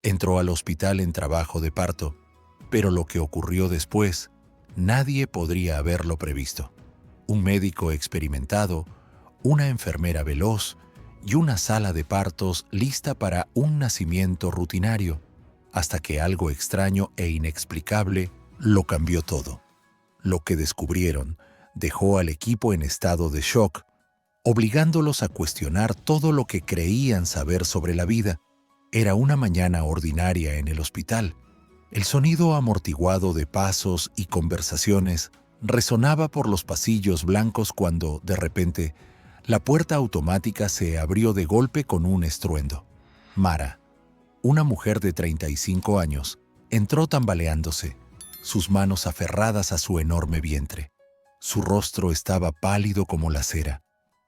Entró al hospital en trabajo de parto, pero lo que ocurrió después, nadie podría haberlo previsto. Un médico experimentado, una enfermera veloz y una sala de partos lista para un nacimiento rutinario, hasta que algo extraño e inexplicable lo cambió todo. Lo que descubrieron dejó al equipo en estado de shock, obligándolos a cuestionar todo lo que creían saber sobre la vida. Era una mañana ordinaria en el hospital. El sonido amortiguado de pasos y conversaciones resonaba por los pasillos blancos cuando, de repente, la puerta automática se abrió de golpe con un estruendo. Mara, una mujer de 35 años, entró tambaleándose, sus manos aferradas a su enorme vientre. Su rostro estaba pálido como la cera,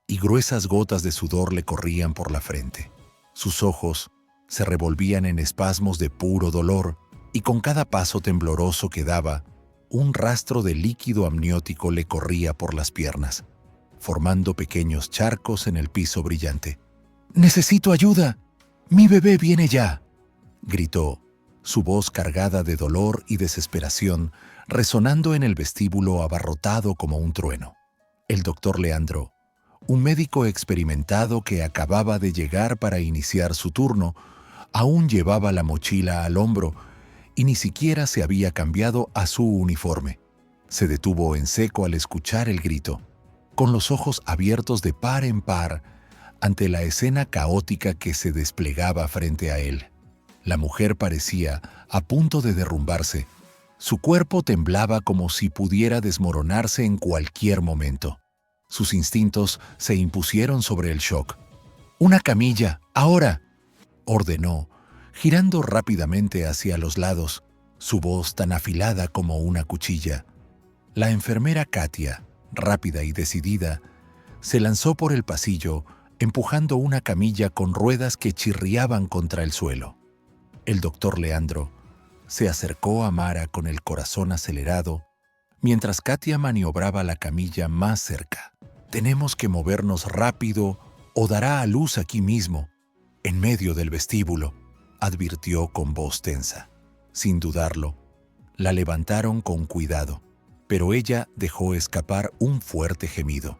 y gruesas gotas de sudor le corrían por la frente. Sus ojos se revolvían en espasmos de puro dolor, y con cada paso tembloroso que daba, un rastro de líquido amniótico le corría por las piernas, formando pequeños charcos en el piso brillante. «¡Necesito ayuda! ¡Mi bebé viene ya!», gritó, su voz cargada de dolor y desesperación, resonando en el vestíbulo abarrotado como un trueno. El doctor Leandro, un médico experimentado que acababa de llegar para iniciar su turno, aún llevaba la mochila al hombro y ni siquiera se había cambiado a su uniforme. Se detuvo en seco al escuchar el grito, con los ojos abiertos de par en par ante la escena caótica que se desplegaba frente a él. La mujer parecía a punto de derrumbarse. Su cuerpo temblaba como si pudiera desmoronarse en cualquier momento. Sus instintos se impusieron sobre el shock. «¡Una camilla, ahora!», ordenó, girando rápidamente hacia los lados, su voz tan afilada como una cuchilla. La enfermera Katia, rápida y decidida, se lanzó por el pasillo, empujando una camilla con ruedas que chirriaban contra el suelo. El doctor Leandro se acercó a Mara con el corazón acelerado, mientras Katia maniobraba la camilla más cerca. «Tenemos que movernos rápido o dará a luz aquí mismo, en medio del vestíbulo», advirtió con voz tensa. Sin dudarlo, la levantaron con cuidado, pero ella dejó escapar un fuerte gemido,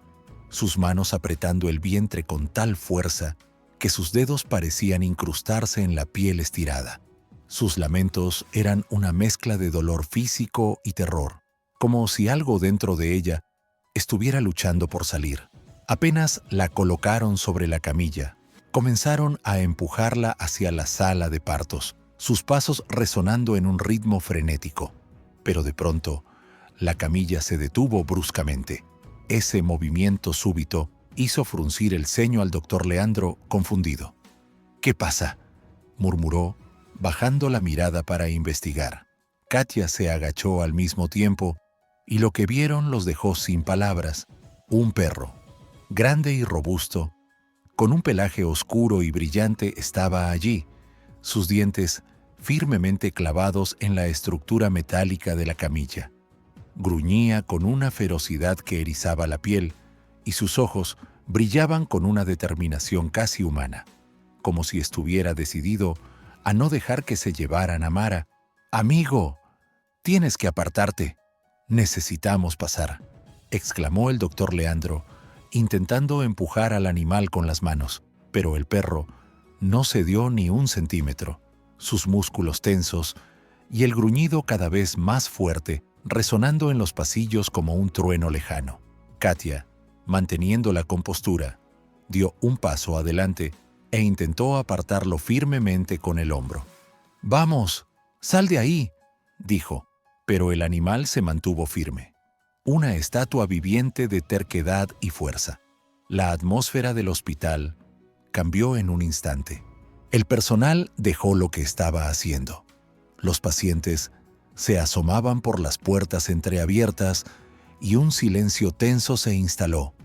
sus manos apretando el vientre con tal fuerza que sus dedos parecían incrustarse en la piel estirada. Sus lamentos eran una mezcla de dolor físico y terror, como si algo dentro de ella estuviera luchando por salir. Apenas la colocaron sobre la camilla, comenzaron a empujarla hacia la sala de partos, sus pasos resonando en un ritmo frenético. Pero de pronto, la camilla se detuvo bruscamente. Ese movimiento súbito hizo fruncir el ceño al doctor Leandro, confundido. «¿Qué pasa?», murmuró, bajando la mirada para investigar. Katia se agachó al mismo tiempo, y lo que vieron los dejó sin palabras. Un perro, grande y robusto, con un pelaje oscuro y brillante, estaba allí, sus dientes firmemente clavados en la estructura metálica de la camilla. Gruñía con una ferocidad que erizaba la piel, y sus ojos brillaban con una determinación casi humana, como si estuviera decidido a no dejar que se llevaran a Mara. «Amigo, tienes que apartarte. Necesitamos pasar», exclamó el doctor Leandro, intentando empujar al animal con las manos, pero el perro no cedió ni un centímetro. Sus músculos tensos y el gruñido cada vez más fuerte, resonando en los pasillos como un trueno lejano. Katia, manteniendo la compostura, dio un paso adelante e intentó apartarlo firmemente con el hombro. «Vamos, sal de ahí», dijo, pero el animal se mantuvo firme. Una estatua viviente de terquedad y fuerza. La atmósfera del hospital cambió en un instante. El personal dejó lo que estaba haciendo. Los pacientes se asomaban por las puertas entreabiertas y un silencio tenso se instaló,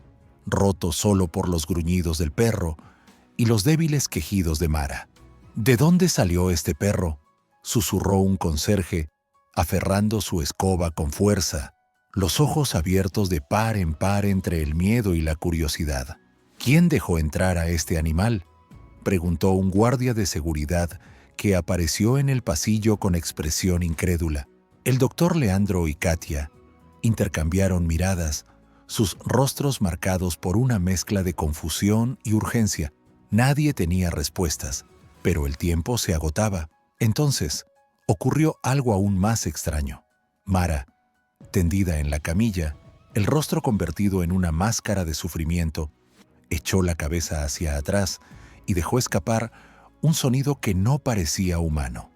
roto solo por los gruñidos del perro y los débiles quejidos de Mara. «¿De dónde salió este perro?», susurró un conserje, aferrando su escoba con fuerza, los ojos abiertos de par en par entre el miedo y la curiosidad. «¿Quién dejó entrar a este animal?», preguntó un guardia de seguridad que apareció en el pasillo con expresión incrédula. El doctor Leandro y Katia intercambiaron miradas, sus rostros marcados por una mezcla de confusión y urgencia. Nadie tenía respuestas, pero el tiempo se agotaba. Entonces, ocurrió algo aún más extraño. Mara, tendida en la camilla, el rostro convertido en una máscara de sufrimiento, echó la cabeza hacia atrás y dejó escapar un sonido que no parecía humano.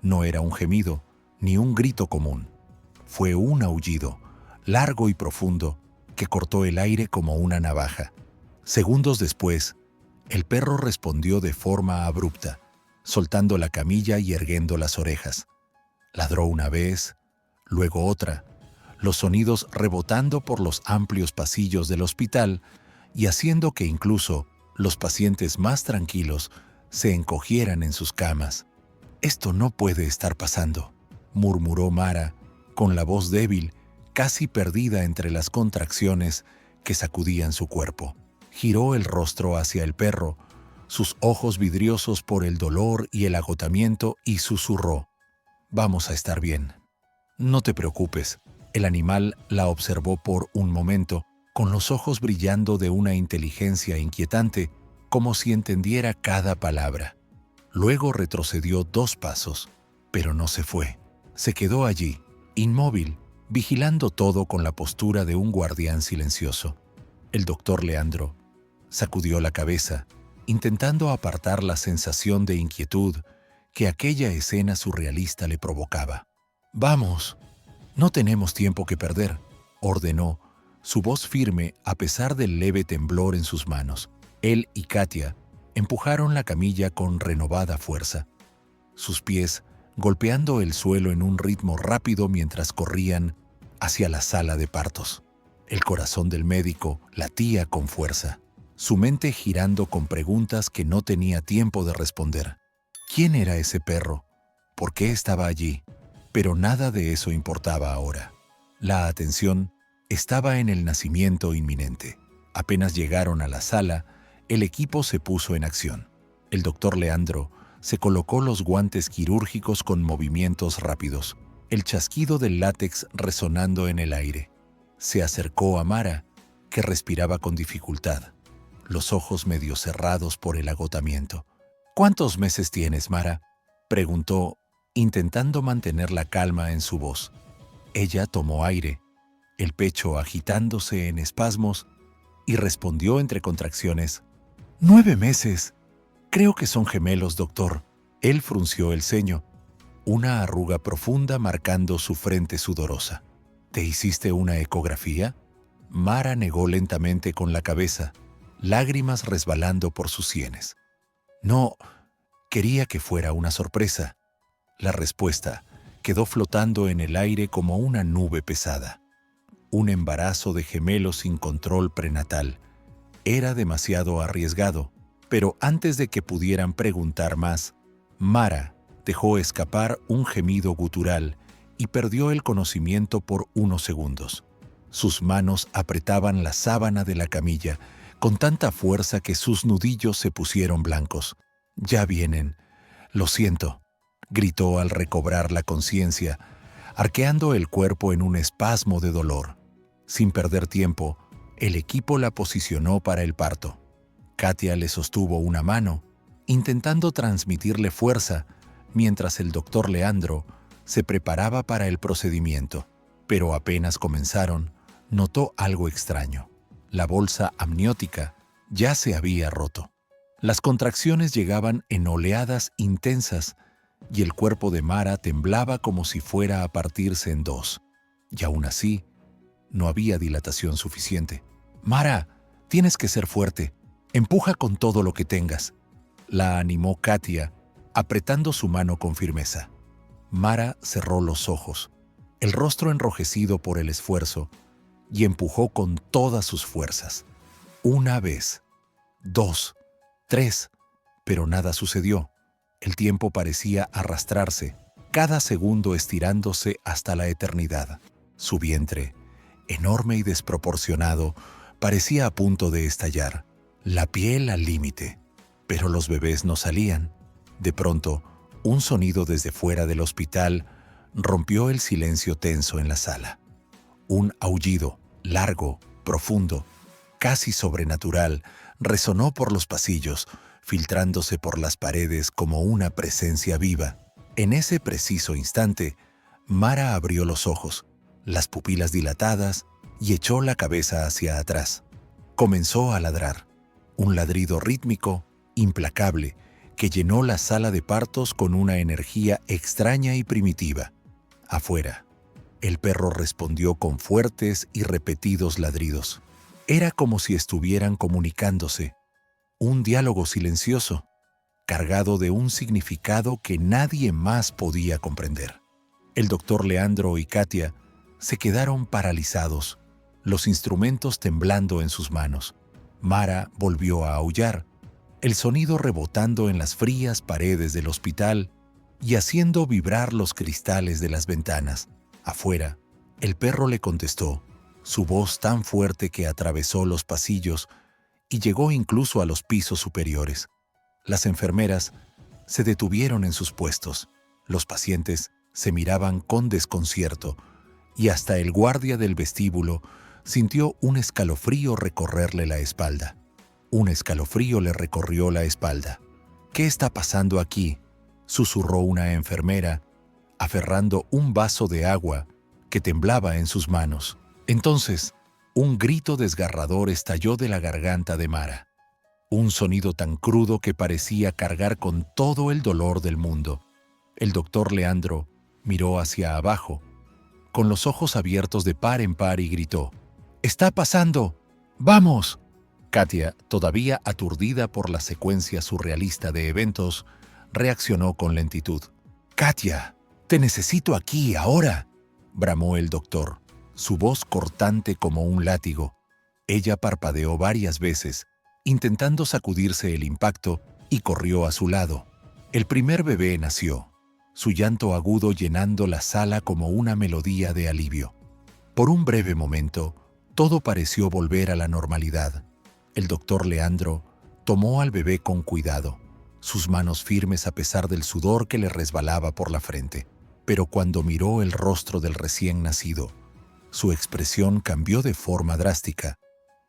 No era un gemido, ni un grito común. Fue un aullido, largo y profundo, que cortó el aire como una navaja. Segundos después, el perro respondió de forma abrupta, soltando la camilla y erguendo las orejas. Ladró una vez, luego otra, los sonidos rebotando por los amplios pasillos del hospital y haciendo que incluso los pacientes más tranquilos se encogieran en sus camas. «Esto no puede estar pasando», murmuró Mara, con la voz débil, casi perdida entre las contracciones que sacudían su cuerpo. Giró el rostro hacia el perro, sus ojos vidriosos por el dolor y el agotamiento, y susurró: «Vamos a estar bien. No te preocupes». El animal la observó por un momento, con los ojos brillando de una inteligencia inquietante, como si entendiera cada palabra. Luego retrocedió 2 pasos, pero no se fue. Se quedó allí, inmóvil, vigilando todo con la postura de un guardián silencioso. El doctor Leandro sacudió la cabeza, intentando apartar la sensación de inquietud que aquella escena surrealista le provocaba. «Vamos, no tenemos tiempo que perder», ordenó, su voz firme a pesar del leve temblor en sus manos. Él y Katia empujaron la camilla con renovada fuerza, sus pies golpeando el suelo en un ritmo rápido mientras corrían hacia la sala de partos. El corazón del médico latía con fuerza, su mente girando con preguntas que no tenía tiempo de responder. ¿Quién era ese perro? ¿Por qué estaba allí? Pero nada de eso importaba ahora. La atención estaba en el nacimiento inminente. Apenas llegaron a la sala, el equipo se puso en acción. El doctor Leandro se colocó los guantes quirúrgicos con movimientos rápidos, el chasquido del látex resonando en el aire. Se acercó a Mara, que respiraba con dificultad, los ojos medio cerrados por el agotamiento. «¿Cuántos meses tienes, Mara?», preguntó, intentando mantener la calma en su voz. Ella tomó aire, el pecho agitándose en espasmos, y respondió entre contracciones: «9 meses. Creo que son gemelos, doctor». Él frunció el ceño, una arruga profunda marcando su frente sudorosa. «¿Te hiciste una ecografía?». Mara negó lentamente con la cabeza, lágrimas resbalando por sus sienes. «No, quería que fuera una sorpresa». La respuesta quedó flotando en el aire como una nube pesada. Un embarazo de gemelos sin control prenatal. Era demasiado arriesgado, pero antes de que pudieran preguntar más, Mara dejó escapar un gemido gutural y perdió el conocimiento por unos segundos. Sus manos apretaban la sábana de la camilla con tanta fuerza que sus nudillos se pusieron blancos. «Ya vienen. Lo siento», gritó al recobrar la conciencia, arqueando el cuerpo en un espasmo de dolor. Sin perder tiempo, el equipo la posicionó para el parto. Katia le sostuvo una mano, intentando transmitirle fuerza, mientras el doctor Leandro se preparaba para el procedimiento. Pero apenas comenzaron, notó algo extraño. La bolsa amniótica ya se había roto. Las contracciones llegaban en oleadas intensas y el cuerpo de Mara temblaba como si fuera a partirse en 2. Y aún así, no había dilatación suficiente. «Mara, tienes que ser fuerte. Empuja con todo lo que tengas», la animó Katia, apretando su mano con firmeza. Mara cerró los ojos, el rostro enrojecido por el esfuerzo, y empujó con todas sus fuerzas. 1 vez, 2, 3, pero nada sucedió. El tiempo parecía arrastrarse, cada segundo estirándose hasta la eternidad. Su vientre, enorme y desproporcionado, parecía a punto de estallar, la piel al límite. Pero los bebés no salían. De pronto, Un sonido desde fuera del hospital rompió el silencio tenso en la sala. Un aullido, largo, profundo, casi sobrenatural, resonó por los pasillos, filtrándose por las paredes como una presencia viva. En ese preciso instante, Mara abrió los ojos, las pupilas dilatadas, y echó la cabeza hacia atrás. Comenzó a ladrar, un ladrido rítmico, implacable, que llenó la sala de partos con una energía extraña y primitiva. Afuera, el perro respondió con fuertes y repetidos ladridos. Era como si estuvieran comunicándose, un diálogo silencioso, cargado de un significado que nadie más podía comprender. El doctor Leandro y Katia se quedaron paralizados, los instrumentos temblando en sus manos. Mara volvió a aullar, el sonido rebotando en las frías paredes del hospital y haciendo vibrar los cristales de las ventanas. Afuera, el perro le contestó, su voz tan fuerte que atravesó los pasillos y llegó incluso a los pisos superiores. Las enfermeras se detuvieron en sus puestos, los pacientes se miraban con desconcierto y hasta el guardia del vestíbulo sintió un escalofrío recorrerle la espalda. Un escalofrío le recorrió la espalda. «¿Qué está pasando aquí?», susurró una enfermera, aferrando un vaso de agua que temblaba en sus manos. Entonces, un grito desgarrador estalló de la garganta de Mara. Un sonido tan crudo que parecía cargar con todo el dolor del mundo. El doctor Leandro miró hacia abajo, con los ojos abiertos de par en par y gritó, «¡Está pasando! ¡Vamos!». Katia, todavía aturdida por la secuencia surrealista de eventos, reaccionó con lentitud. «Katia, te necesito aquí, ahora», bramó el doctor, su voz cortante como un látigo. Ella parpadeó varias veces, intentando sacudirse el impacto, y corrió a su lado. El primer bebé nació, su llanto agudo llenando la sala como una melodía de alivio. Por un breve momento, todo pareció volver a la normalidad. El doctor Leandro tomó al bebé con cuidado, sus manos firmes a pesar del sudor que le resbalaba por la frente. Pero cuando miró el rostro del recién nacido, su expresión cambió de forma drástica.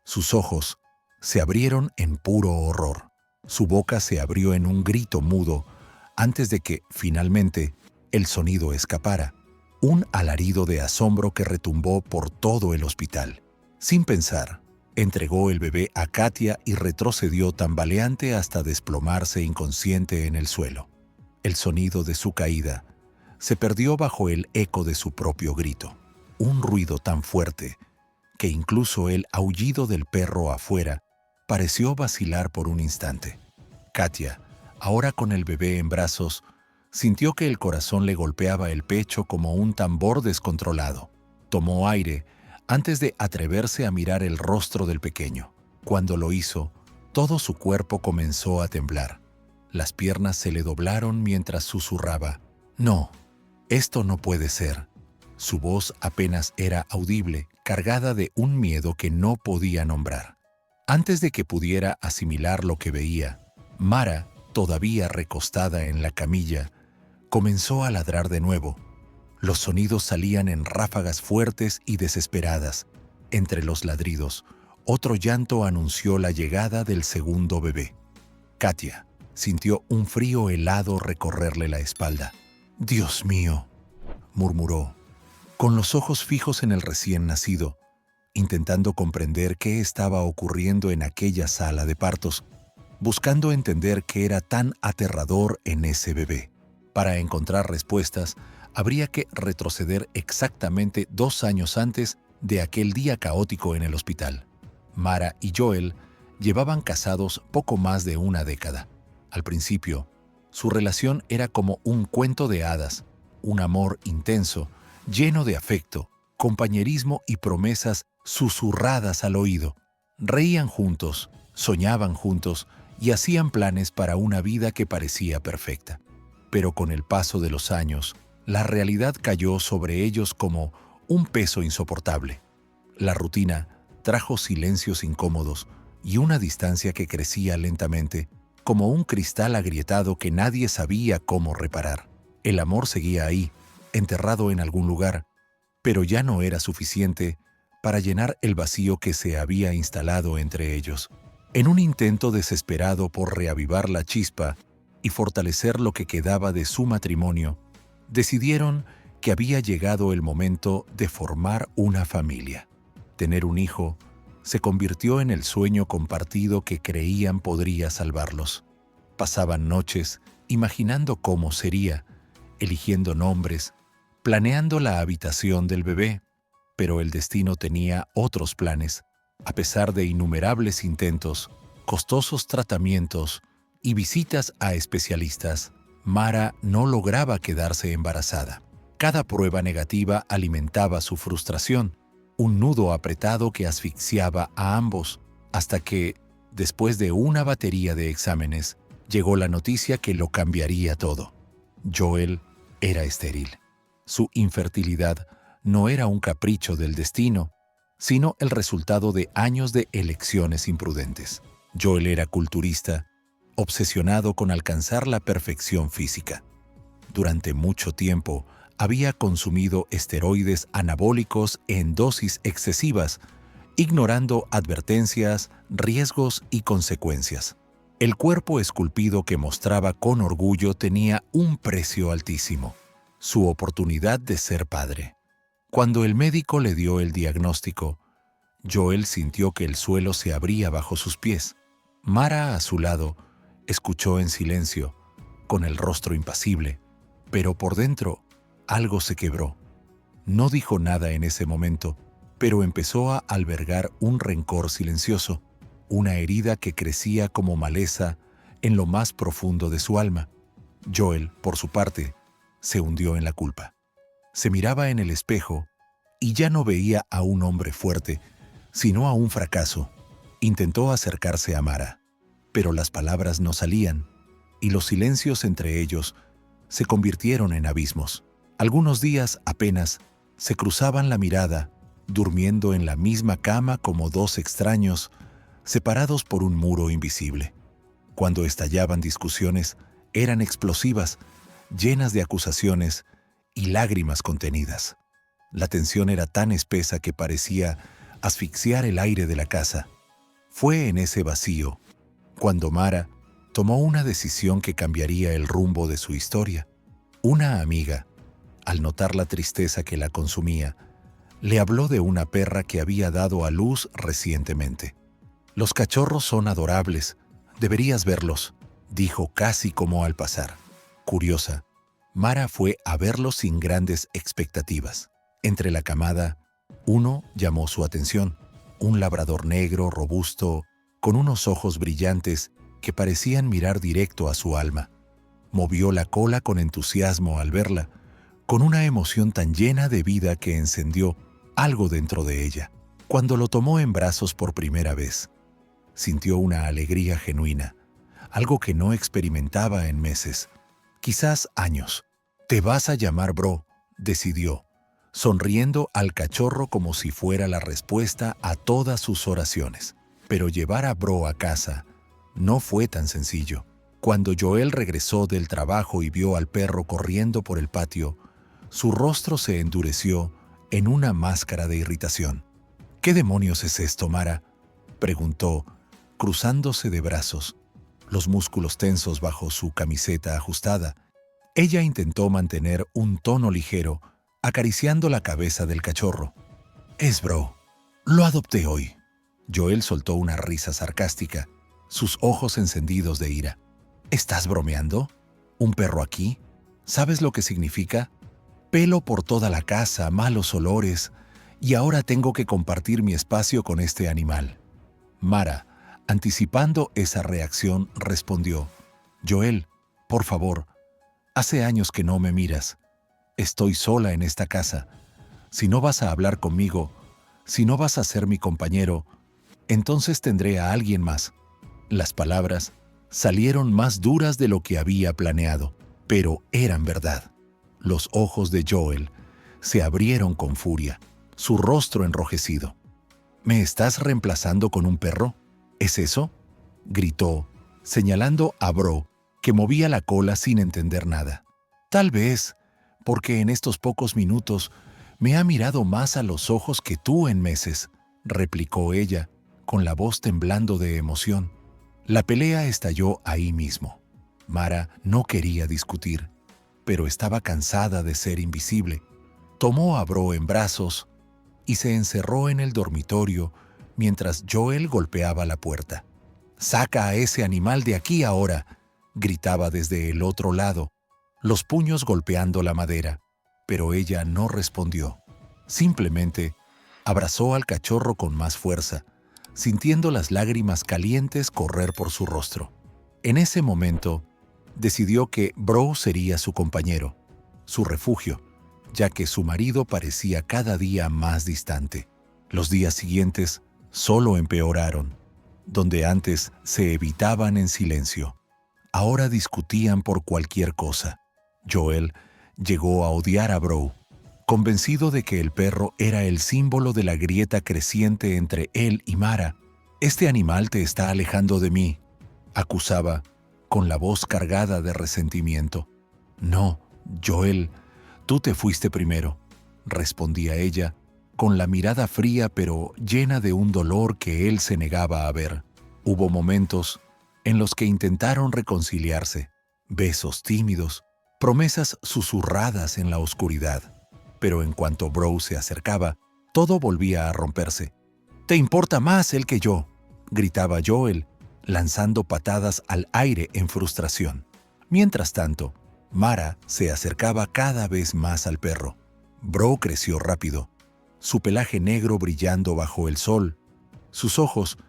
Sus ojos se abrieron en puro horror. Su boca se abrió en un grito mudo antes de que, finalmente, el sonido escapara. Un alarido de asombro que retumbó por todo el hospital. Sin pensar, entregó el bebé a Katia y retrocedió tambaleante hasta desplomarse inconsciente en el suelo. El sonido de su caída se perdió bajo el eco de su propio grito. Un ruido tan fuerte que incluso el aullido del perro afuera pareció vacilar por un instante. Katia, ahora con el bebé en brazos, sintió que el corazón le golpeaba el pecho como un tambor descontrolado. Tomó aire antes de atreverse a mirar el rostro del pequeño. Cuando lo hizo, todo su cuerpo comenzó a temblar. Las piernas se le doblaron mientras susurraba, «No, esto no puede ser». Su voz apenas era audible, cargada de un miedo que no podía nombrar. Antes de que pudiera asimilar lo que veía, Mara, todavía recostada en la camilla, comenzó a ladrar de nuevo. Los sonidos salían en ráfagas fuertes y desesperadas. Entre los ladridos, otro llanto anunció la llegada del segundo bebé. Katia sintió un frío helado recorrerle la espalda. «Dios mío», murmuró, con los ojos fijos en el recién nacido, intentando comprender qué estaba ocurriendo en aquella sala de partos, buscando entender qué era tan aterrador en ese bebé. Para encontrar respuestas, habría que retroceder exactamente 2 años antes de aquel día caótico en el hospital. Mara y Joel llevaban casados poco más de una década. Al principio, su relación era como un cuento de hadas, un amor intenso, lleno de afecto, compañerismo y promesas susurradas al oído. Reían juntos, soñaban juntos y hacían planes para una vida que parecía perfecta. Pero con el paso de los años, la realidad cayó sobre ellos como un peso insoportable. La rutina trajo silencios incómodos y una distancia que crecía lentamente, como un cristal agrietado que nadie sabía cómo reparar. El amor seguía ahí, enterrado en algún lugar, pero ya no era suficiente para llenar el vacío que se había instalado entre ellos. En un intento desesperado por reavivar la chispa y fortalecer lo que quedaba de su matrimonio, decidieron que había llegado el momento de formar una familia. Tener un hijo se convirtió en el sueño compartido que creían podría salvarlos. Pasaban noches imaginando cómo sería, eligiendo nombres, planeando la habitación del bebé, pero el destino tenía otros planes. A pesar de innumerables intentos, costosos tratamientos y visitas a especialistas, Mara no lograba quedarse embarazada. Cada prueba negativa alimentaba su frustración, un nudo apretado que asfixiaba a ambos, hasta que, después de una batería de exámenes, llegó la noticia que lo cambiaría todo. Joel era estéril. Su infertilidad no era un capricho del destino, sino el resultado de años de elecciones imprudentes. Joel era culturista, obsesionado con alcanzar la perfección física. Durante mucho tiempo había consumido esteroides anabólicos en dosis excesivas, ignorando advertencias, riesgos y consecuencias. El cuerpo esculpido que mostraba con orgullo tenía un precio altísimo: su oportunidad de ser padre. Cuando el médico le dio el diagnóstico, Joel sintió que el suelo se abría bajo sus pies. Mara, a su lado, escuchó en silencio, con el rostro impasible, pero por dentro algo se quebró. No dijo nada en ese momento, pero empezó a albergar un rencor silencioso, una herida que crecía como maleza en lo más profundo de su alma. Joel, por su parte, se hundió en la culpa. Se miraba en el espejo y ya no veía a un hombre fuerte, sino a un fracaso. Intentó acercarse a Mara, pero las palabras no salían, y los silencios entre ellos se convirtieron en abismos. Algunos días apenas se cruzaban la mirada, durmiendo en la misma cama como dos extraños, separados por un muro invisible. Cuando estallaban discusiones, eran explosivas, llenas de acusaciones y lágrimas contenidas. La tensión era tan espesa que parecía asfixiar el aire de la casa. Fue en ese vacío cuando Mara tomó una decisión que cambiaría el rumbo de su historia. Una amiga, al notar la tristeza que la consumía, le habló de una perra que había dado a luz recientemente. «Los cachorros son adorables, deberías verlos», dijo casi como al pasar. Curiosa, Mara fue a verlos sin grandes expectativas. Entre la camada, uno llamó su atención: un labrador negro, robusto, con unos ojos brillantes que parecían mirar directo a su alma. Movió la cola con entusiasmo al verla, con una emoción tan llena de vida que encendió algo dentro de ella. Cuando lo tomó en brazos por primera vez, sintió una alegría genuina, algo que no experimentaba en meses, quizás años. «Te vas a llamar Bro», decidió, sonriendo al cachorro como si fuera la respuesta a todas sus oraciones. Pero llevar a Bro a casa no fue tan sencillo. Cuando Joel regresó del trabajo y vio al perro corriendo por el patio, su rostro se endureció en una máscara de irritación. «¿Qué demonios es esto, Mara?», preguntó, cruzándose de brazos, los músculos tensos bajo su camiseta ajustada. Ella intentó mantener un tono ligero, acariciando la cabeza del cachorro. «Es Bro. Lo adopté hoy». Joel soltó una risa sarcástica, sus ojos encendidos de ira. «¿Estás bromeando? ¿Un perro aquí? ¿Sabes lo que significa? Pelo por toda la casa, malos olores, y ahora tengo que compartir mi espacio con este animal». Mara, anticipando esa reacción, respondió: «Joel, por favor, hace años que no me miras. Estoy sola en esta casa. Si no vas a hablar conmigo, si no vas a ser mi compañero, entonces tendré a alguien más». Las palabras salieron más duras de lo que había planeado, pero eran verdad. Los ojos de Joel se abrieron con furia, su rostro enrojecido. «¿Me estás reemplazando con un perro? ¿Es eso?», gritó, señalando a Bro, que movía la cola sin entender nada. Tal vez porque en estos pocos minutos me ha mirado más a los ojos que tú en meses, replicó ella, con la voz temblando de emoción. La pelea estalló ahí mismo. Mara no quería discutir, pero estaba cansada de ser invisible. Tomó a Bro en brazos y se encerró en el dormitorio mientras Joel golpeaba la puerta. «¡Saca a ese animal de aquí ahora!», gritaba desde el otro lado, los puños golpeando la madera, pero ella no respondió. Simplemente abrazó al cachorro con más fuerza, sintiendo las lágrimas calientes correr por su rostro. En ese momento, decidió que Bro sería su compañero, su refugio, ya que su marido parecía cada día más distante. Los días siguientes solo empeoraron. Donde antes se evitaban en silencio, ahora discutían por cualquier cosa. Joel llegó a odiar a Bro, convencido de que el perro era el símbolo de la grieta creciente entre él y Mara. «Este animal te está alejando de mí», acusaba, con la voz cargada de resentimiento. «No, Joel, tú te fuiste primero», respondía ella, con la mirada fría pero llena de un dolor que él se negaba a ver. Hubo momentos en los que intentaron reconciliarse, besos tímidos, promesas susurradas en la oscuridad. Pero en cuanto Bro se acercaba, todo volvía a romperse. «Te importa más él que yo», gritaba Joel, lanzando patadas al aire en frustración. Mientras tanto, Mara se acercaba cada vez más al perro. Bro creció rápido, su pelaje negro brillando bajo el sol, sus ojos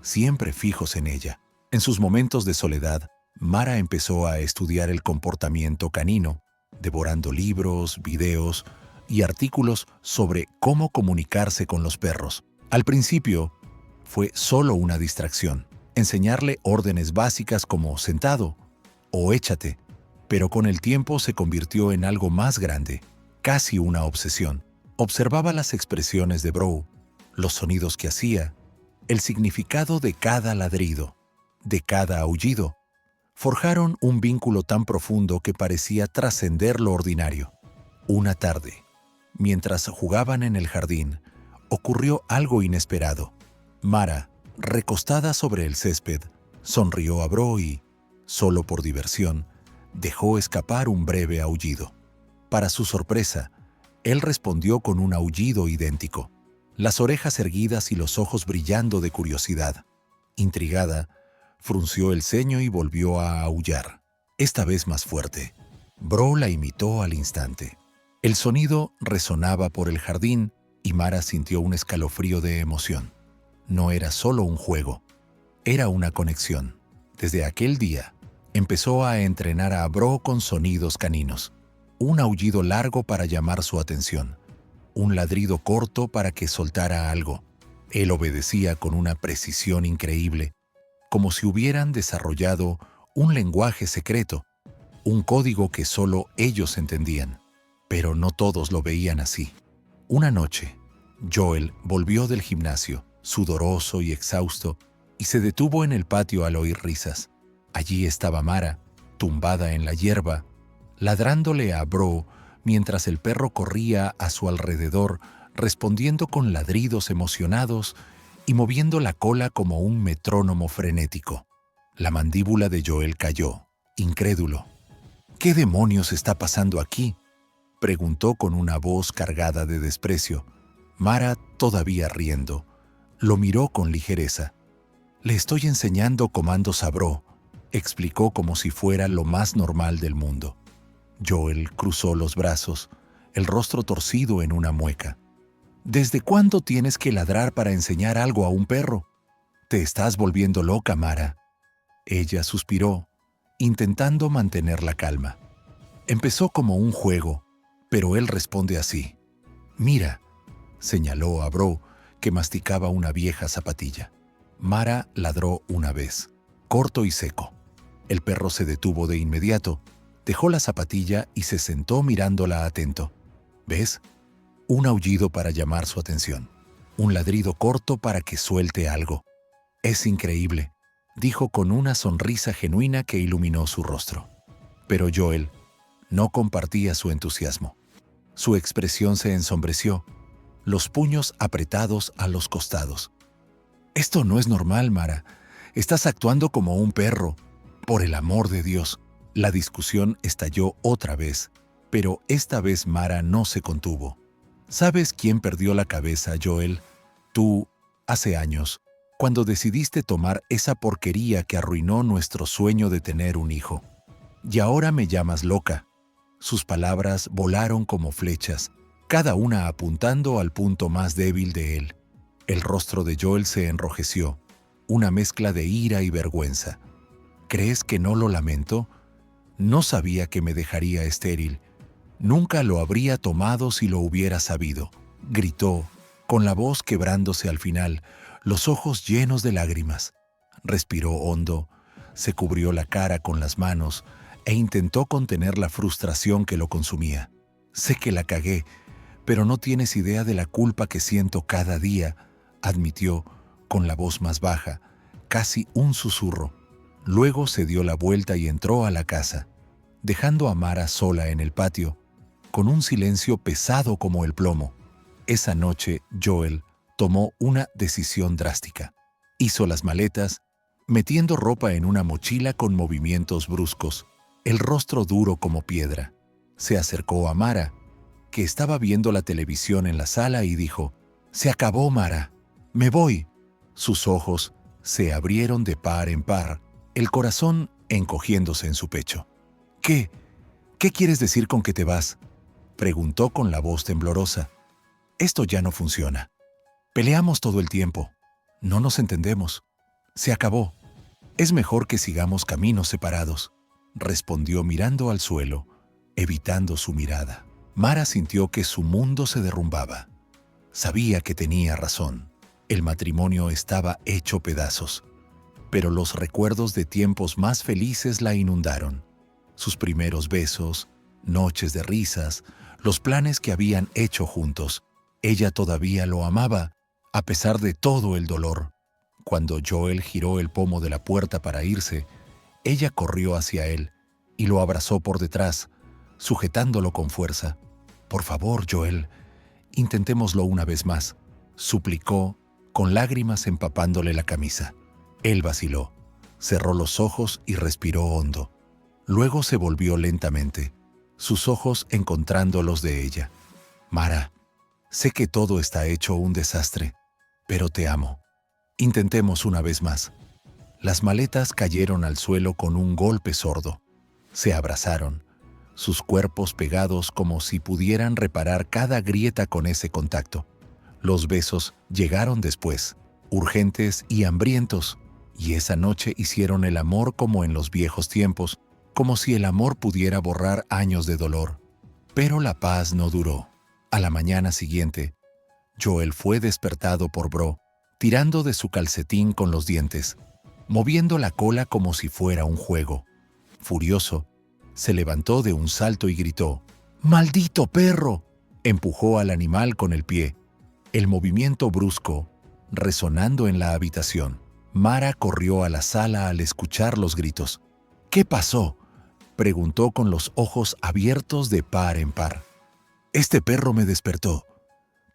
siempre fijos en ella. En sus momentos de soledad, Mara empezó a estudiar el comportamiento canino, devorando libros, videos y artículos sobre cómo comunicarse con los perros. Al principio, fue solo una distracción, enseñarle órdenes básicas como sentado o échate, pero con el tiempo se convirtió en algo más grande, casi una obsesión. Observaba las expresiones de Bro, los sonidos que hacía, el significado de cada ladrido, de cada aullido. Forjaron un vínculo tan profundo que parecía trascender lo ordinario. Una tarde, mientras jugaban en el jardín, ocurrió algo inesperado. Mara, recostada sobre el césped, sonrió a Bro y, solo por diversión, dejó escapar un breve aullido. Para su sorpresa, él respondió con un aullido idéntico, las orejas erguidas y los ojos brillando de curiosidad. Intrigada, frunció el ceño y volvió a aullar, esta vez más fuerte. Bro la imitó al instante. El sonido resonaba por el jardín y Mara sintió un escalofrío de emoción. No era solo un juego, era una conexión. Desde aquel día, empezó a entrenar a Bro con sonidos caninos. Un aullido largo para llamar su atención, un ladrido corto para que soltara algo. Él obedecía con una precisión increíble, como si hubieran desarrollado un lenguaje secreto, un código que solo ellos entendían. Pero no todos lo veían así. Una noche, Joel volvió del gimnasio, sudoroso y exhausto, y se detuvo en el patio al oír risas. Allí estaba Mara, tumbada en la hierba, ladrándole a Bro mientras el perro corría a su alrededor, respondiendo con ladridos emocionados y moviendo la cola como un metrónomo frenético. La mandíbula de Joel cayó, incrédulo. «¿Qué demonios está pasando aquí?», preguntó con una voz cargada de desprecio. Mara, todavía riendo, lo miró con ligereza. «Le estoy enseñando comandos a Bro», explicó como si fuera lo más normal del mundo. Joel cruzó los brazos, el rostro torcido en una mueca. «¿Desde cuándo tienes que ladrar para enseñar algo a un perro? Te estás volviendo loca, Mara». Ella suspiró, intentando mantener la calma. «Empezó como un juego, pero él responde así. Mira», señaló a Bro, que masticaba una vieja zapatilla. Mara ladró una vez, corto y seco. El perro se detuvo de inmediato, dejó la zapatilla y se sentó mirándola atento. ¿Ves? Un aullido para llamar su atención. Un ladrido corto para que suelte algo. Es increíble. dijo con una sonrisa genuina que iluminó su rostro. Pero Joel no compartía su entusiasmo. Su expresión se ensombreció, los puños apretados a los costados. «Esto no es normal, Mara. Estás actuando como un perro. Por el amor de Dios». La discusión estalló otra vez, pero esta vez Mara no se contuvo. «¿Sabes quién perdió la cabeza, Joel? Tú, hace años, cuando decidiste tomar esa porquería que arruinó nuestro sueño de tener un hijo. Y ahora me llamas loca». Sus palabras volaron como flechas, cada una apuntando al punto más débil de él. El rostro de Joel se enrojeció, una mezcla de ira y vergüenza. «¿Crees que no lo lamento? No sabía que me dejaría estéril. Nunca lo habría tomado si lo hubiera sabido», gritó, con la voz quebrándose al final, los ojos llenos de lágrimas. Respiró hondo, se cubrió la cara con las manos e intentó contener la frustración que lo consumía. «Sé que la cagué, pero no tienes idea de la culpa que siento cada día», admitió, con la voz más baja, casi un susurro. Luego se dio la vuelta y entró a la casa, dejando a Mara sola en el patio, con un silencio pesado como el plomo. Esa noche, Joel tomó una decisión drástica. Hizo las maletas, metiendo ropa en una mochila con movimientos bruscos, el rostro duro como piedra. Se acercó a Mara, que estaba viendo la televisión en la sala, y dijo: «Se acabó, Mara. Me voy». Sus ojos se abrieron de par en par, el corazón encogiéndose en su pecho. «¿Qué? ¿Qué quieres decir con que te vas?», preguntó con la voz temblorosa. «Esto ya no funciona. Peleamos todo el tiempo. No nos entendemos. Se acabó. Es mejor que sigamos caminos separados», respondió mirando al suelo, evitando su mirada. Mara sintió que su mundo se derrumbaba. Sabía que tenía razón. El matrimonio estaba hecho pedazos, pero los recuerdos de tiempos más felices la inundaron. Sus primeros besos, noches de risas, los planes que habían hecho juntos. Ella todavía lo amaba, a pesar de todo el dolor. Cuando Joel giró el pomo de la puerta para irse, ella corrió hacia él y lo abrazó por detrás, sujetándolo con fuerza. «Por favor, Joel, intentémoslo una vez más», suplicó, con lágrimas empapándole la camisa. Él vaciló, cerró los ojos y respiró hondo. Luego se volvió lentamente, sus ojos encontrando los de ella. «Mara, sé que todo está hecho un desastre, pero te amo. Intentemos una vez más». Las maletas cayeron al suelo con un golpe sordo. Se abrazaron, sus cuerpos pegados como si pudieran reparar cada grieta con ese contacto. Los besos llegaron después, urgentes y hambrientos, y esa noche hicieron el amor como en los viejos tiempos, como si el amor pudiera borrar años de dolor. Pero la paz no duró. A la mañana siguiente, Joel fue despertado por Bro, tirando de su calcetín con los dientes, moviendo la cola como si fuera un juego. Furioso, se levantó de un salto y gritó: «¡Maldito perro!». Empujó al animal con el pie, el movimiento brusco resonando en la habitación. Mara corrió a la sala al escuchar los gritos. «¿Qué pasó?», preguntó con los ojos abiertos de par en par. «Este perro me despertó.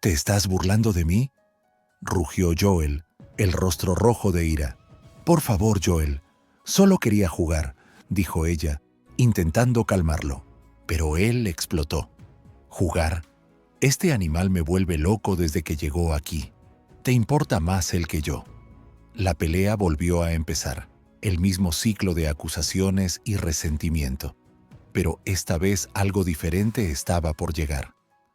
¿Te estás burlando de mí?», rugió Joel, el rostro rojo de ira. «Por favor, Joel, solo quería jugar», dijo ella, intentando calmarlo. Pero él explotó. «¿Jugar? Este animal me vuelve loco desde que llegó aquí. Te importa más él que yo». La pelea volvió a empezar, el mismo ciclo de acusaciones y resentimiento. Pero esta vez algo diferente estaba por llegar.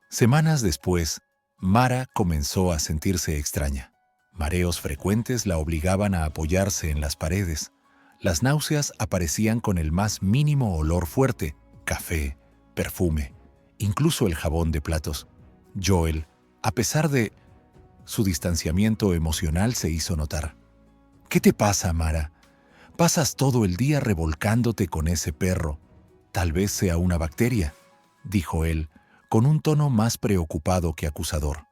Semanas después, Mara comenzó a sentirse extraña. Mareos frecuentes la obligaban a apoyarse en las paredes. Las náuseas aparecían con el más mínimo olor fuerte: café, perfume, incluso el jabón de platos. Joel, a pesar de su distanciamiento emocional, se hizo notar. «¿Qué te pasa, Mara? Pasas todo el día revolcándote con ese perro. Tal vez sea una bacteria», dijo él, con un tono más preocupado que acusador.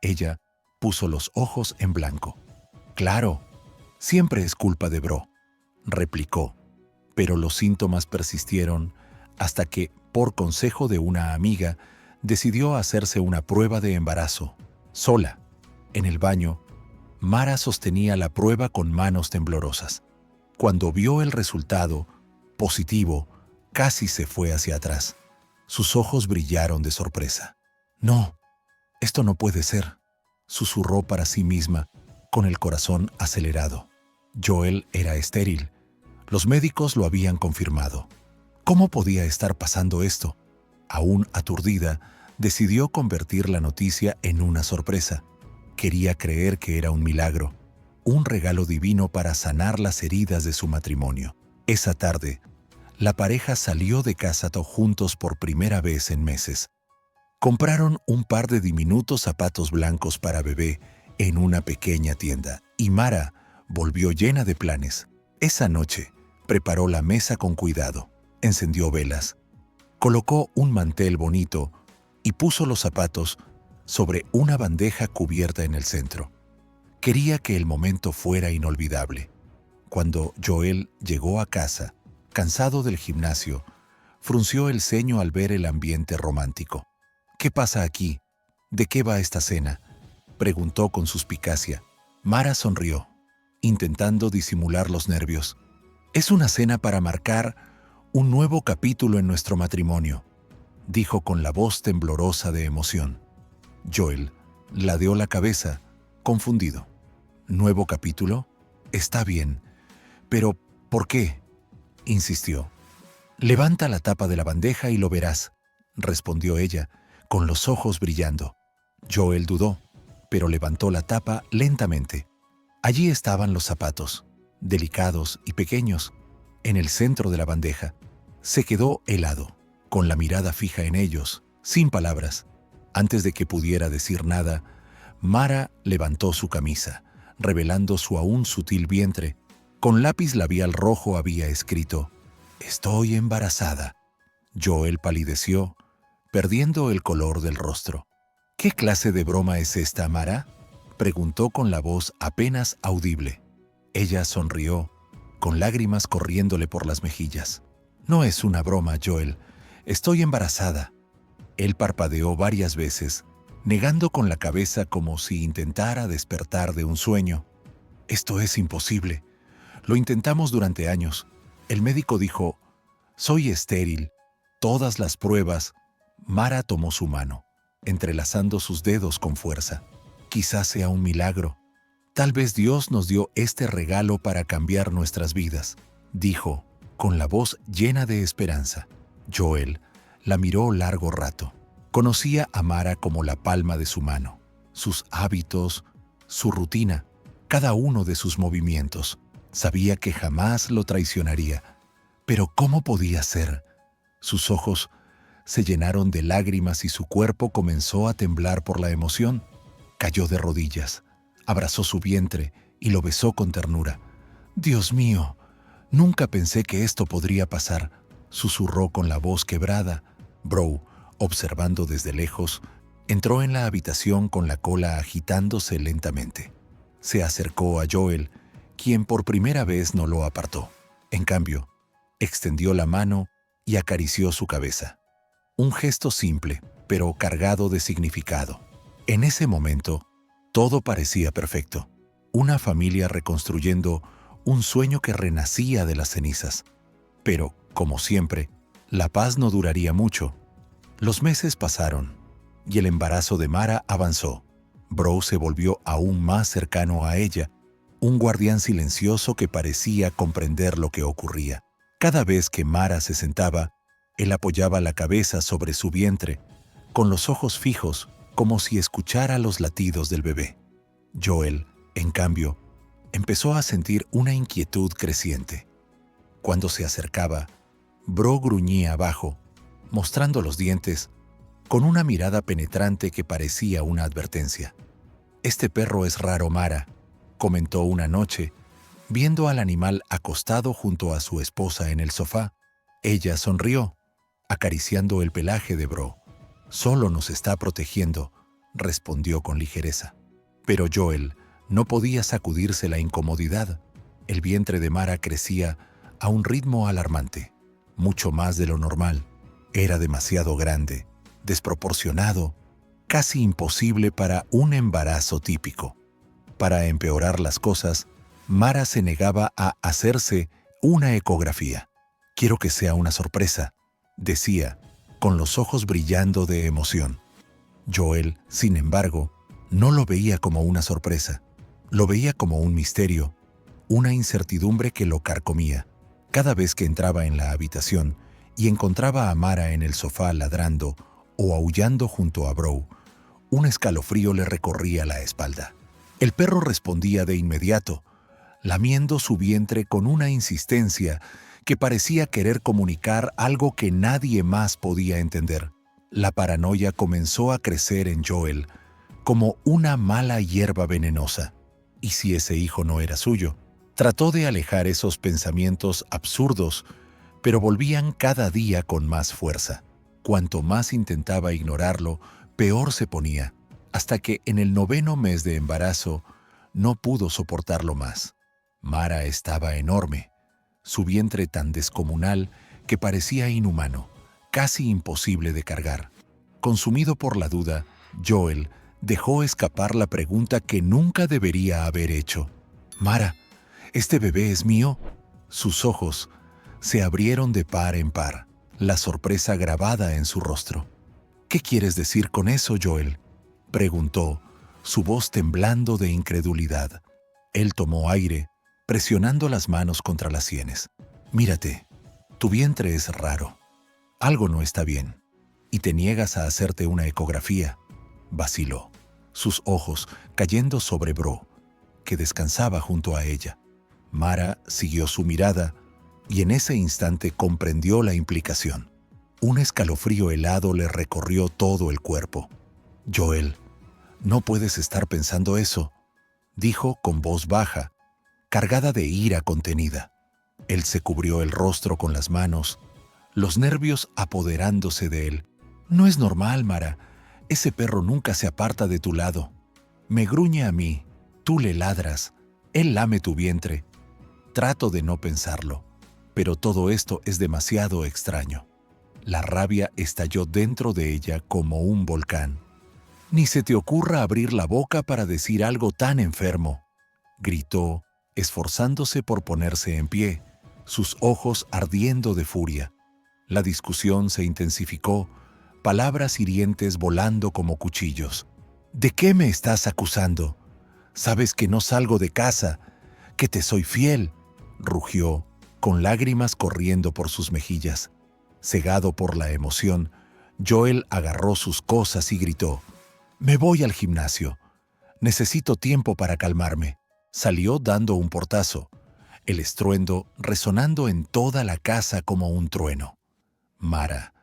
Ella puso los ojos en blanco. «Claro, siempre es culpa de Bro. replicó, pero los síntomas persistieron hasta que, por consejo de una amiga, decidió hacerse una prueba de embarazo. Sola, en el baño, Mara sostenía la prueba con manos temblorosas. Cuando vio el resultado, positivo, casi se fue hacia atrás. Sus ojos brillaron de sorpresa. «No, esto no puede ser», susurró para sí misma, con el corazón acelerado. Joel era estéril. Los médicos lo habían confirmado. ¿Cómo podía estar pasando esto? Aún aturdida, decidió convertir la noticia en una sorpresa. Quería creer que era un milagro, un regalo divino para sanar las heridas de su matrimonio. Esa tarde, la pareja salió de casa juntos por primera vez en meses. Compraron un par de diminutos zapatos blancos para bebé en una pequeña tienda, y Mara volvió llena de planes. Esa noche, preparó la mesa con cuidado, encendió velas, colocó un mantel bonito y puso los zapatos sobre una bandeja cubierta en el centro. Quería que el momento fuera inolvidable. Cuando Joel llegó a casa, cansado del gimnasio, frunció el ceño al ver el ambiente romántico. «¿Qué pasa aquí? ¿De qué va esta cena?», preguntó con suspicacia. Mara sonrió, intentando disimular los nervios. «Es una cena para marcar un nuevo capítulo en nuestro matrimonio», dijo con la voz temblorosa de emoción. Joel ladeó la cabeza, confundido. «¿Nuevo capítulo? Está bien, pero ¿por qué?», insistió. «Levanta la tapa de la bandeja y lo verás», respondió ella, con los ojos brillando. Joel dudó, pero levantó la tapa lentamente. Allí estaban los zapatos, delicados y pequeños, en el centro de la bandeja. Se quedó helado, con la mirada fija en ellos, sin palabras. Antes de que pudiera decir nada, Mara levantó su camisa, revelando su aún sutil vientre. Con lápiz labial rojo había escrito: «Estoy embarazada». Joel palideció, perdiendo el color del rostro. «¿Qué clase de broma es esta, Mara?», preguntó con la voz apenas audible. Ella sonrió, con lágrimas corriéndole por las mejillas. «No es una broma, Joel. Estoy embarazada». Él parpadeó varias veces, negando con la cabeza como si intentara despertar de un sueño. «Esto es imposible. Lo intentamos durante años. El médico dijo: soy estéril. Todas las pruebas». Mara tomó su mano, entrelazando sus dedos con fuerza. «Quizás sea un milagro. Tal vez Dios nos dio este regalo para cambiar nuestras vidas», dijo, con la voz llena de esperanza. Joel la miró largo rato. Conocía a Mara como la palma de su mano, sus hábitos, su rutina, cada uno de sus movimientos. Sabía que jamás lo traicionaría. Pero ¿cómo podía ser? Sus ojos se llenaron de lágrimas y su cuerpo comenzó a temblar por la emoción. Cayó de rodillas, abrazó su vientre y lo besó con ternura. «Dios mío, nunca pensé que esto podría pasar», susurró con la voz quebrada. Bro, observando desde lejos, entró en la habitación con la cola agitándose lentamente. Se acercó a Joel, quien por primera vez no lo apartó. En cambio, extendió la mano y acarició su cabeza. Un gesto simple, pero cargado de significado. En ese momento, todo parecía perfecto. Una familia reconstruyendo un sueño que renacía de las cenizas. Pero, como siempre, la paz no duraría mucho. Los meses pasaron, y el embarazo de Mara avanzó. Bro se volvió aún más cercano a ella, un guardián silencioso que parecía comprender lo que ocurría. Cada vez que Mara se sentaba, él apoyaba la cabeza sobre su vientre, con los ojos fijos, como si escuchara los latidos del bebé. Joel, en cambio, empezó a sentir una inquietud creciente. Cuando se acercaba, Bro gruñía abajo, mostrando los dientes, con una mirada penetrante que parecía una advertencia. «Este perro es raro, Mara», comentó una noche, viendo al animal acostado junto a su esposa en el sofá. Ella sonrió, acariciando el pelaje de Bro. «Solo nos está protegiendo», respondió con ligereza. Pero Joel no podía sacudirse la incomodidad. El vientre de Mara crecía a un ritmo alarmante, mucho más de lo normal. Era demasiado grande, desproporcionado, casi imposible para un embarazo típico. Para empeorar las cosas, Mara se negaba a hacerse una ecografía. «Quiero que sea una sorpresa», decía, con los ojos brillando de emoción. Joel, sin embargo, no lo veía como una sorpresa. Lo veía como un misterio, una incertidumbre que lo carcomía. Cada vez que entraba en la habitación y encontraba a Mara en el sofá ladrando o aullando junto a Bro, un escalofrío le recorría la espalda. El perro respondía de inmediato, lamiendo su vientre con una insistencia que parecía querer comunicar algo que nadie más podía entender. La paranoia comenzó a crecer en Joel como una mala hierba venenosa. ¿Y si ese hijo no era suyo? Trató de alejar esos pensamientos absurdos, pero volvían cada día con más fuerza. Cuanto más intentaba ignorarlo, peor se ponía, hasta que en el 9º mes de embarazo no pudo soportarlo más. Mara estaba enorme, su vientre tan descomunal que parecía inhumano, casi imposible de cargar. Consumido por la duda, Joel dejó escapar la pregunta que nunca debería haber hecho. «Mara, ¿este bebé es mío?» Sus ojos se abrieron de par en par, la sorpresa grabada en su rostro. «¿Qué quieres decir con eso, Joel?», preguntó, su voz temblando de incredulidad. Él tomó aire, presionando las manos contra las sienes. «Mírate, tu vientre es raro. Algo no está bien. Y te niegas a hacerte una ecografía», vaciló, sus ojos cayendo sobre Bro, que descansaba junto a ella. Mara siguió su mirada y en ese instante comprendió la implicación. Un escalofrío helado le recorrió todo el cuerpo. «Joel, no puedes estar pensando eso», dijo con voz baja, cargada de ira contenida. Él se cubrió el rostro con las manos, los nervios apoderándose de él. «No es normal, Mara. Ese perro nunca se aparta de tu lado. Me gruñe a mí, tú le ladras, él lame tu vientre. Trato de no pensarlo, pero todo esto es demasiado extraño». La rabia estalló dentro de ella como un volcán. «Ni se te ocurra abrir la boca para decir algo tan enfermo», gritó, esforzándose por ponerse en pie, sus ojos ardiendo de furia. La discusión se intensificó, palabras hirientes volando como cuchillos. «¿De qué me estás acusando? Sabes que no salgo de casa, que te soy fiel», rugió, con lágrimas corriendo por sus mejillas. Cegado por la emoción, Joel agarró sus cosas y gritó: «Me voy al gimnasio. Necesito tiempo para calmarme». Salió dando un portazo, el estruendo resonando en toda la casa como un trueno. Mara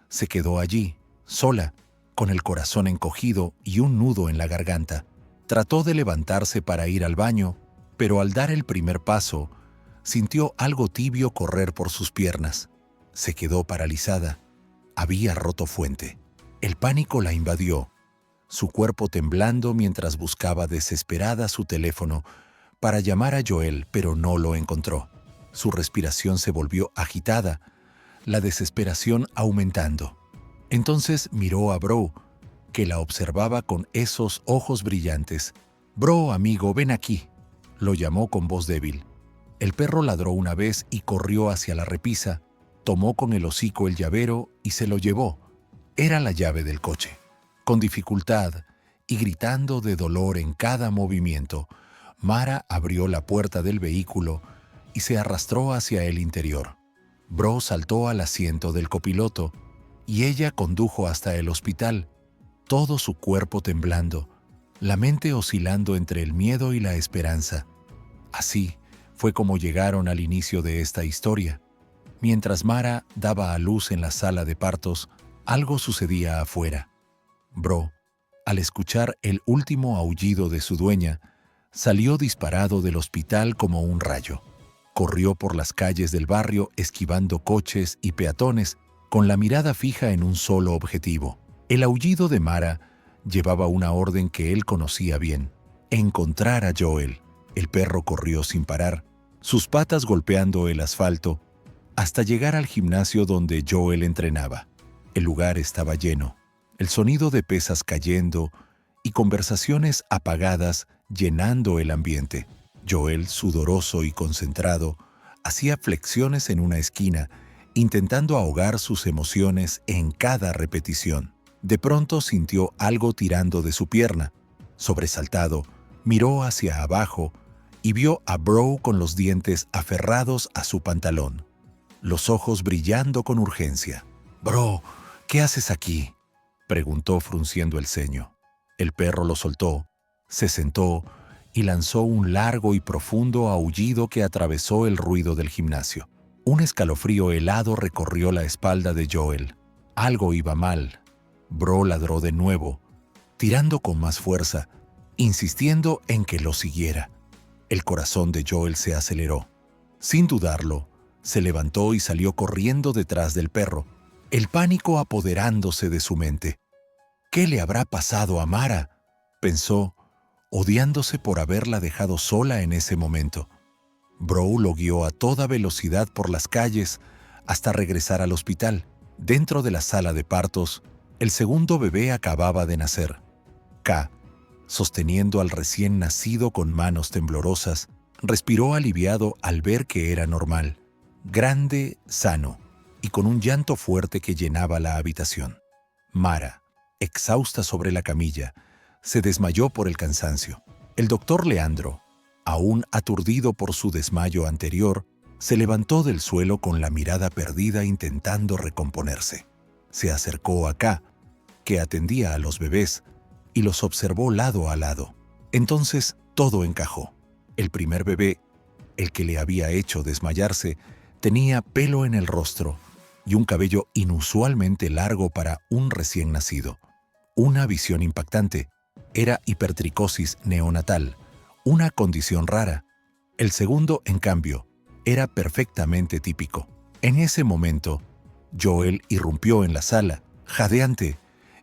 se quedó allí, sola, con el corazón encogido y un nudo en la garganta. Trató de levantarse para ir al baño, pero al dar el primer paso, sintió algo tibio correr por sus piernas. Se quedó paralizada. Había roto fuente. El pánico la invadió, su cuerpo temblando mientras buscaba desesperada su teléfono para llamar a Joel, pero no lo encontró. Su respiración se volvió agitada, la desesperación aumentando. Entonces miró a Bro, que la observaba con esos ojos brillantes. «Bro, amigo, ven aquí», lo llamó con voz débil. El perro ladró una vez y corrió hacia la repisa, tomó con el hocico el llavero y se lo llevó. Era la llave del coche. Con dificultad y gritando de dolor en cada movimiento, Mara abrió la puerta del vehículo y se arrastró hacia el interior. Bro saltó al asiento del copiloto y ella condujo hasta el hospital, todo su cuerpo temblando, la mente oscilando entre el miedo y la esperanza. Así fue como llegaron al inicio de esta historia. Mientras Mara daba a luz en la sala de partos, algo sucedía afuera. Bro, al escuchar el último aullido de su dueña, salió disparado del hospital como un rayo. Corrió por las calles del barrio esquivando coches y peatones con la mirada fija en un solo objetivo. El aullido de Mara llevaba una orden que él conocía bien: encontrar a Joel. El perro corrió sin parar, sus patas golpeando el asfalto, hasta llegar al gimnasio donde Joel entrenaba. El lugar estaba lleno, el sonido de pesas cayendo y conversaciones apagadas llenando el ambiente. Joel, sudoroso y concentrado, hacía flexiones en una esquina, intentando ahogar sus emociones en cada repetición. De pronto sintió algo tirando de su pierna. Sobresaltado, miró hacia abajo y vio a Bro con los dientes aferrados a su pantalón, los ojos brillando con urgencia. «Bro, ¿qué haces aquí?», preguntó frunciendo el ceño. El perro lo soltó, se sentó y lanzó un largo y profundo aullido que atravesó el ruido del gimnasio. Un escalofrío helado recorrió la espalda de Joel. Algo iba mal. Bro ladró de nuevo, tirando con más fuerza, insistiendo en que lo siguiera. El corazón de Joel se aceleró. Sin dudarlo, se levantó y salió corriendo detrás del perro, el pánico apoderándose de su mente. «¿Qué le habrá pasado a Mara?», pensó, odiándose por haberla dejado sola en ese momento. Bro lo guió a toda velocidad por las calles hasta regresar al hospital. Dentro de la sala de partos, el segundo bebé acababa de nacer. K, sosteniendo al recién nacido con manos temblorosas, respiró aliviado al ver que era normal, grande, sano y con un llanto fuerte que llenaba la habitación. Mara, exhausta sobre la camilla, se desmayó por el cansancio. El doctor Leandro, aún aturdido por su desmayo anterior, se levantó del suelo con la mirada perdida intentando recomponerse. Se acercó a K, que atendía a los bebés, y los observó lado a lado. Entonces todo encajó. El primer bebé, el que le había hecho desmayarse, tenía pelo en el rostro y un cabello inusualmente largo para un recién nacido. Una visión impactante. Era hipertricosis neonatal, una condición rara. El segundo, en cambio, era perfectamente típico. En ese momento, Joel irrumpió en la sala, jadeante,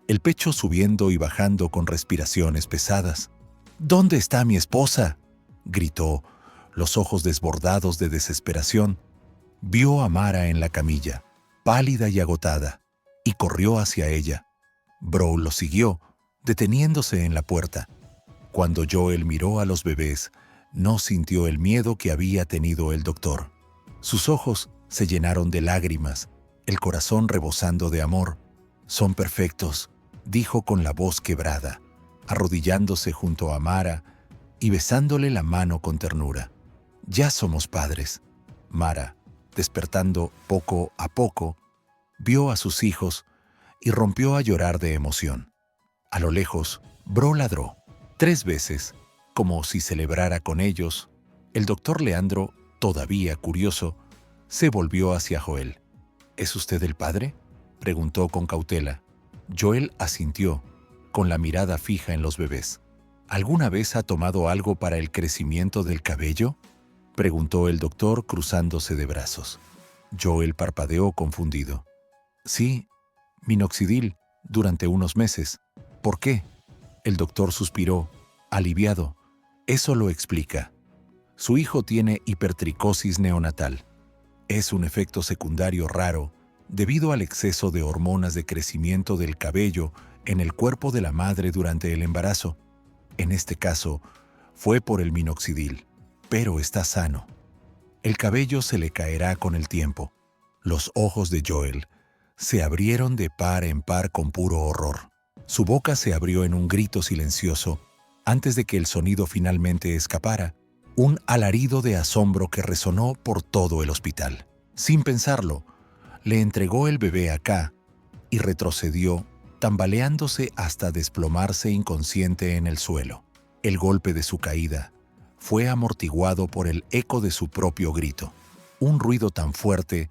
el pecho subiendo y bajando con respiraciones pesadas. «¿Dónde está mi esposa?», gritó, los ojos desbordados de desesperación. Vio a Mara en la camilla, pálida y agotada, y corrió hacia ella. Bro lo siguió, deteniéndose en la puerta. Cuando Joel miró a los bebés, no sintió el miedo que había tenido el doctor. Sus ojos se llenaron de lágrimas, el corazón rebosando de amor. «Son perfectos», dijo con la voz quebrada, arrodillándose junto a Mara y besándole la mano con ternura. «Ya somos padres». Mara, despertando poco a poco, vio a sus hijos y rompió a llorar de emoción. A lo lejos, Bro ladró 3 veces, como si celebrara con ellos. El doctor Leandro, todavía curioso, se volvió hacia Joel. «¿Es usted el padre?», preguntó con cautela. Joel asintió, con la mirada fija en los bebés. «¿Alguna vez ha tomado algo para el crecimiento del cabello?», preguntó el doctor cruzándose de brazos. Joel parpadeó confundido. «Sí, minoxidil, durante unos meses». «¿Por qué?». El doctor suspiró, aliviado. «Eso lo explica. Su hijo tiene hipertricosis neonatal. Es un efecto secundario raro debido al exceso de hormonas de crecimiento del cabello en el cuerpo de la madre durante el embarazo. En este caso, fue por el minoxidil, pero está sano. El cabello se le caerá con el tiempo». Los ojos de Joel se abrieron de par en par con puro horror. Su boca se abrió en un grito silencioso antes de que el sonido finalmente escapara, un alarido de asombro que resonó por todo el hospital. Sin pensarlo, le entregó el bebé a K y retrocedió, tambaleándose hasta desplomarse inconsciente en el suelo. El golpe de su caída fue amortiguado por el eco de su propio grito, un ruido tan fuerte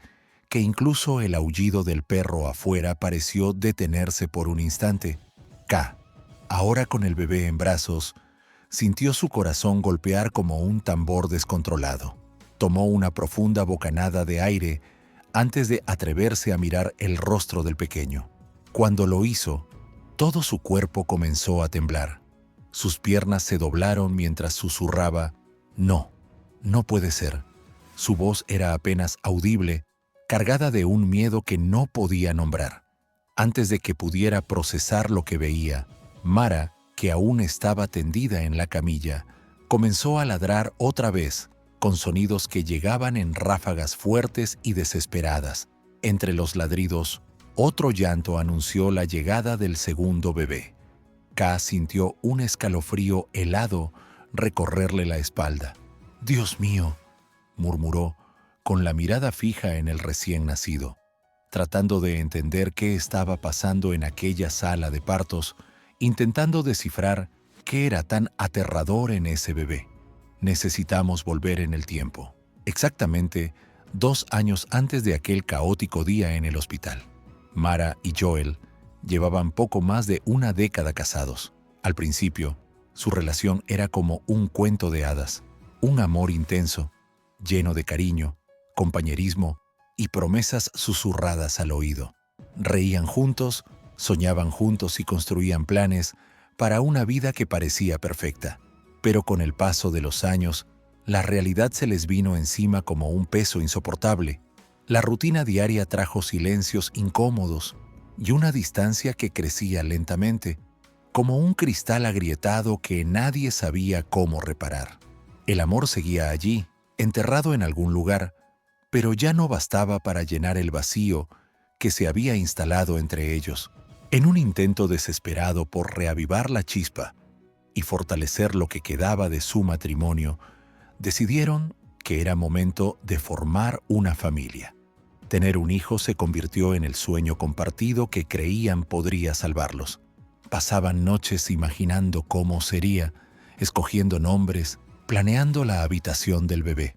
que incluso el aullido del perro afuera pareció detenerse por un instante. K, ahora con el bebé en brazos, sintió su corazón golpear como un tambor descontrolado. Tomó una profunda bocanada de aire antes de atreverse a mirar el rostro del pequeño. Cuando lo hizo, todo su cuerpo comenzó a temblar. Sus piernas se doblaron mientras susurraba: «No, no puede ser. Su voz era apenas audible, cargada de un miedo que no podía nombrar. Antes de que pudiera procesar lo que veía, Mara, que aún estaba tendida en la camilla, comenzó a ladrar otra vez, con sonidos que llegaban en ráfagas fuertes y desesperadas. Entre los ladridos, otro llanto anunció la llegada del segundo bebé. K sintió un escalofrío helado recorrerle la espalda. «Dios mío», murmuró, con la mirada fija en el recién nacido. Tratando de entender qué estaba pasando en aquella sala de partos, intentando descifrar qué era tan aterrador en ese bebé. Necesitamos volver en el tiempo, exactamente 2 años antes de aquel caótico día en el hospital. Mara y Joel llevaban poco más de una década casados. Al principio, su relación era como un cuento de hadas, un amor intenso, lleno de cariño, compañerismo y promesas susurradas al oído. Reían juntos, soñaban juntos y construían planes para una vida que parecía perfecta. Pero con el paso de los años, la realidad se les vino encima como un peso insoportable. La rutina diaria trajo silencios incómodos y una distancia que crecía lentamente, como un cristal agrietado que nadie sabía cómo reparar. El amor seguía allí, enterrado en algún lugar, pero ya no bastaba para llenar el vacío que se había instalado entre ellos. En un intento desesperado por reavivar la chispa y fortalecer lo que quedaba de su matrimonio, decidieron que era momento de formar una familia. Tener un hijo se convirtió en el sueño compartido que creían podría salvarlos. Pasaban noches imaginando cómo sería, escogiendo nombres, planeando la habitación del bebé.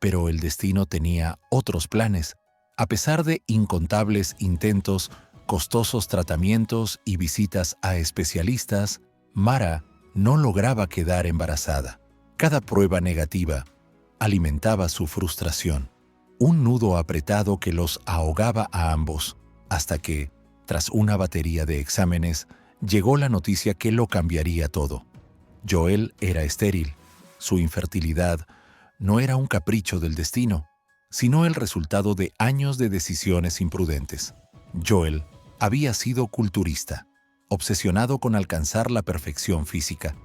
Pero el destino tenía otros planes. A pesar de incontables intentos, costosos tratamientos y visitas a especialistas, Mara no lograba quedar embarazada. Cada prueba negativa alimentaba su frustración, un nudo apretado que los ahogaba a ambos, hasta que, tras una batería de exámenes, llegó la noticia que lo cambiaría todo. Joel era estéril. Su infertilidad no era un capricho del destino, sino el resultado de años de decisiones imprudentes. Joel había sido culturista, obsesionado con alcanzar la perfección física.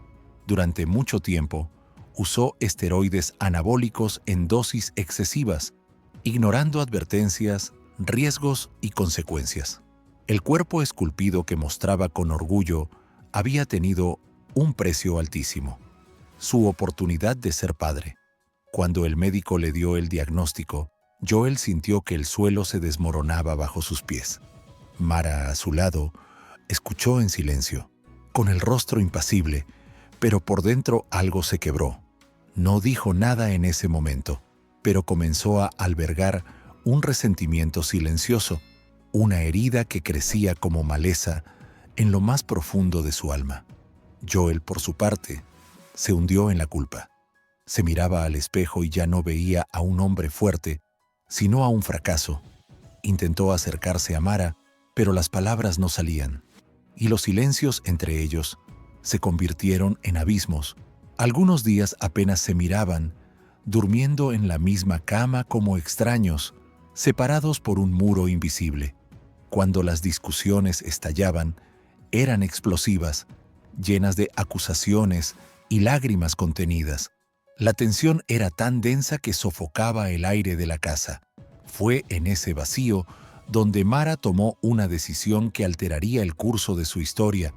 Durante mucho tiempo, usó esteroides anabólicos en dosis excesivas, ignorando advertencias, riesgos y consecuencias. El cuerpo esculpido que mostraba con orgullo había tenido un precio altísimo: su oportunidad de ser padre. Cuando el médico le dio el diagnóstico, Joel sintió que el suelo se desmoronaba bajo sus pies. Mara, a su lado, escuchó en silencio, con el rostro impasible, pero por dentro algo se quebró. No dijo nada en ese momento, pero comenzó a albergar un resentimiento silencioso, una herida que crecía como maleza en lo más profundo de su alma. Joel, por su parte, se hundió en la culpa. Se miraba al espejo y ya no veía a un hombre fuerte, sino a un fracaso. Intentó acercarse a Mara, pero las palabras no salían, y los silencios entre ellos se convirtieron en abismos. Algunos días apenas se miraban, durmiendo en la misma cama como extraños, separados por un muro invisible. Cuando las discusiones estallaban, eran explosivas, llenas de acusaciones y lágrimas contenidas. La tensión era tan densa que sofocaba el aire de la casa. Fue en ese vacío donde Mara tomó una decisión que alteraría el curso de su historia